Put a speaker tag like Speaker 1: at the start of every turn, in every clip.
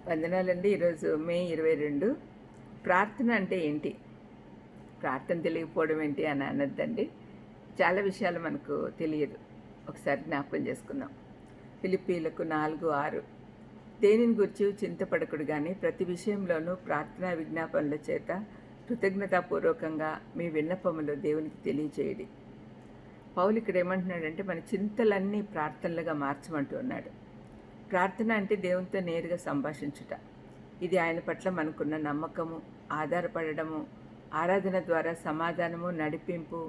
Speaker 1: వందనాలండి. ఈరోజు మే 22. ప్రార్థన అంటే ఏంటి? ప్రార్థన తెలియకపోవడం ఏంటి అని అనొద్దండి. చాలా విషయాలు మనకు తెలియదు. ఒకసారి జ్ఞాపకం చేసుకుందాం. ఫిలిప్పీలకు 4:6 దేనిని గూర్చి చింతపడకుడు గాని ప్రతి విషయంలోనూ ప్రార్థనా విజ్ఞాపనల చేత కృతజ్ఞతాపూర్వకంగా మీ విన్నపములు దేవునికి తెలియచేయడి. పౌలు ఇక్కడ ఏమంటున్నాడంటే మన చింతలన్నీ ప్రార్థనలుగా మార్చమంటూ ఉన్నాడు. ప్రార్థన అంటే దేవునితో నేరుగా సంభాషించుట. ఇది ఆయన పట్ల మనకున్న నమ్మకము, ఆధారపడము, ఆరాధన ద్వారా సమాధానము, నడిపింపు,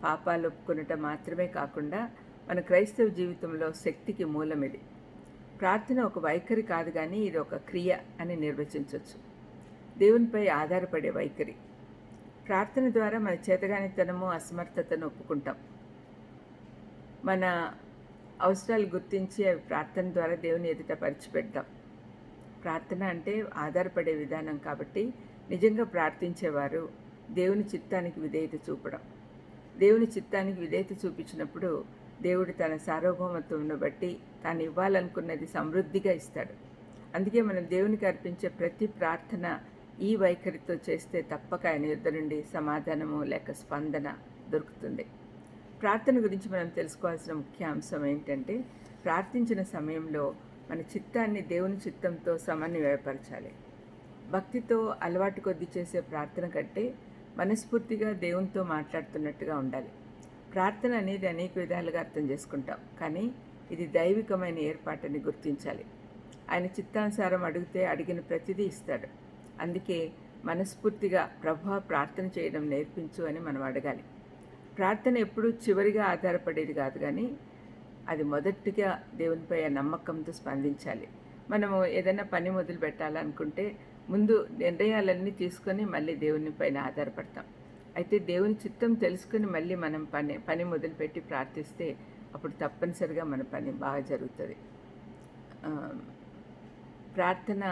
Speaker 1: పాపాలు ఒప్పుకొనుట మాత్రమే కాకుండా మన క్రైస్తవ జీవితంలో శక్తికి మూలం ఇది. ప్రార్థన ఒక వైఖరి కాదు కానీ ఇది ఒక క్రియ అని నిర్వచించవచ్చు. దేవునిపై ఆధారపడే వైఖరి. ప్రార్థన ద్వారా మన చేతగానితనము, అసమర్థతను ఒప్పుకుంటాం. మన అవసరాలు గుర్తించి అవి ప్రార్థన ద్వారా దేవుని ఎదుట పరిచిపెడతాం. ప్రార్థన అంటే ఆధారపడే విధానం కాబట్టి నిజంగా ప్రార్థించేవారు దేవుని చిత్తానికి విధేయత చూపడం. దేవుని చిత్తానికి విధేయత చూపించినప్పుడు దేవుడు తన సార్వభౌమత్వంను బట్టి తాను ఇవ్వాలనుకున్నది సమృద్ధిగా ఇస్తాడు. అందుకే మనం దేవునికి అర్పించే ప్రతి ప్రార్థన ఈ వైఖరితో చేస్తే తప్పక ఆయన యుద్ధ నుండి సమాధానము లేక స్పందన దొరుకుతుంది. ప్రార్థన గురించి మనం తెలుసుకోవాల్సిన ముఖ్య అంశం ఏంటంటే ప్రార్థించిన సమయంలో మన చిత్తాన్ని దేవుని చిత్తంతో సమన్వయపరచాలి. భక్తితో అలవాటు కొద్ది చేసే ప్రార్థన కంటే మనస్ఫూర్తిగా దేవునితో మాట్లాడుతున్నట్టుగా ఉండాలి. ప్రార్థన అనేది అనేక విధాలుగా అర్థం చేసుకుంటాం, కానీ ఇది దైవికమైన ఏర్పాటుని గుర్తించాలి. ఆయన చిత్తానుసారం అడిగితే అడిగిన ప్రతిదీ ఇస్తాడు. అందుకే మనస్ఫూర్తిగా ప్రభువా ప్రార్థన చేయడం నేర్పించు అని మనం అడగాలి. ప్రార్థన ఎప్పుడూ చివరిగా ఆధారపడేది కాదు, కానీ అది మొదటిగా దేవునిపై నమ్మకంతో స్పందించాలి. మనము ఏదైనా పని మొదలు పెట్టాలనుకుంటే ముందు నిర్ణయాలన్నీ తీసుకొని మళ్ళీ దేవుని పైన ఆధారపడతాం. అయితే దేవుని చిత్తం తెలుసుకుని మళ్ళీ మనం పని మొదలుపెట్టి ప్రార్థిస్తే అప్పుడు తప్పనిసరిగా మన పని బాగా జరుగుతుంది. ప్రార్థన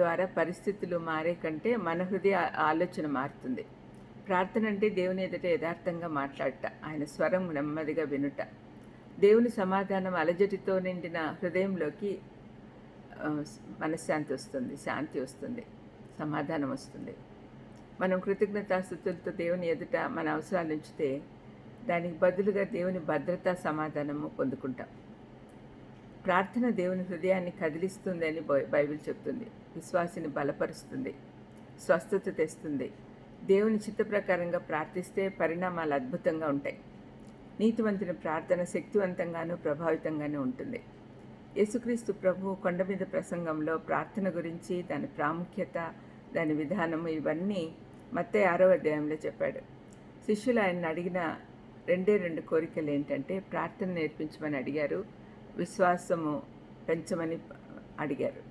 Speaker 1: ద్వారా పరిస్థితులు మారే కంటే మన హృదయ ఆలోచన మారుతుంది. ప్రార్థన అంటే దేవుని ఎదుట యథార్థంగా మాట్లాడట, ఆయన స్వరం నెమ్మదిగా వినుట. దేవుని సమాధానం అలజడితో నిండిన హృదయంలోకి మనశ్శాంతి వస్తుంది, శాంతి వస్తుంది, సమాధానం వస్తుంది. మనం కృతజ్ఞతాస్తుతులతో దేవుని ఎదుట మన అవసరాలు ఉంచితే దానికి బదులుగా దేవుని భద్రతా సమాధానము పొందుకుంటాం. ప్రార్థన దేవుని హృదయాన్ని కదిలిస్తుంది అని బైబిల్ చెప్తుంది. విశ్వాసిని బలపరుస్తుంది, స్వస్థత తెస్తుంది. దేవుని చిత్త ప్రకారంగా ప్రార్థిస్తే పరిణామాలు అద్భుతంగా ఉంటాయి. నీతివంతుని ప్రార్థన శక్తివంతంగానూ ప్రభావితంగానూ ఉంటుంది. యేసుక్రీస్తు ప్రభువు కొండ మీద ప్రసంగంలో ప్రార్థన గురించి, దాని ప్రాముఖ్యత, దాని విధానము ఇవన్నీ మత్తయి 6వ అధ్యాయంలో చెప్పాడు. శిష్యులు ఆయన అడిగిన 2 కోరికలు ఏంటంటే ప్రార్థన నేర్పించమని అడిగారు, విశ్వాసము పెంచమని అడిగారు.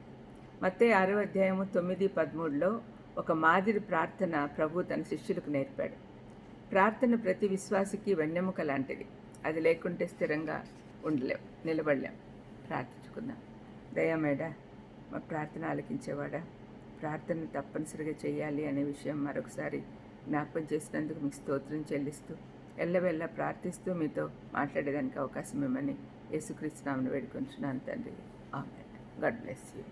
Speaker 1: మత్తయి 6వ అధ్యాయము 9-13లో ఒక మాదిరి ప్రార్థన ప్రభు తన శిష్యులకు నేర్పాడు. ప్రార్థన ప్రతి విశ్వాసికి వెన్నెముక లాంటిది. అది లేకుంటే స్థిరంగా ఉండలేం, నిలబడలేం. ప్రార్థించుకుందాం. దయామేడా, మా ప్రార్థన ఆలకించేవాడా, ప్రార్థన తప్పనిసరిగా చేయాలి అనే విషయం మరొకసారి జ్ఞాపకం చేసినందుకు మీకు స్తోత్రం చెల్లిస్తూ ఎల్లవెల్లా ప్రార్థిస్తూ మీతో మాట్లాడేదానికి అవకాశం ఇవ్వమని యేసుక్రీస్తు నామమున వేడుకొంచున్నాను తండ్రి. ఆమేన్. God bless you.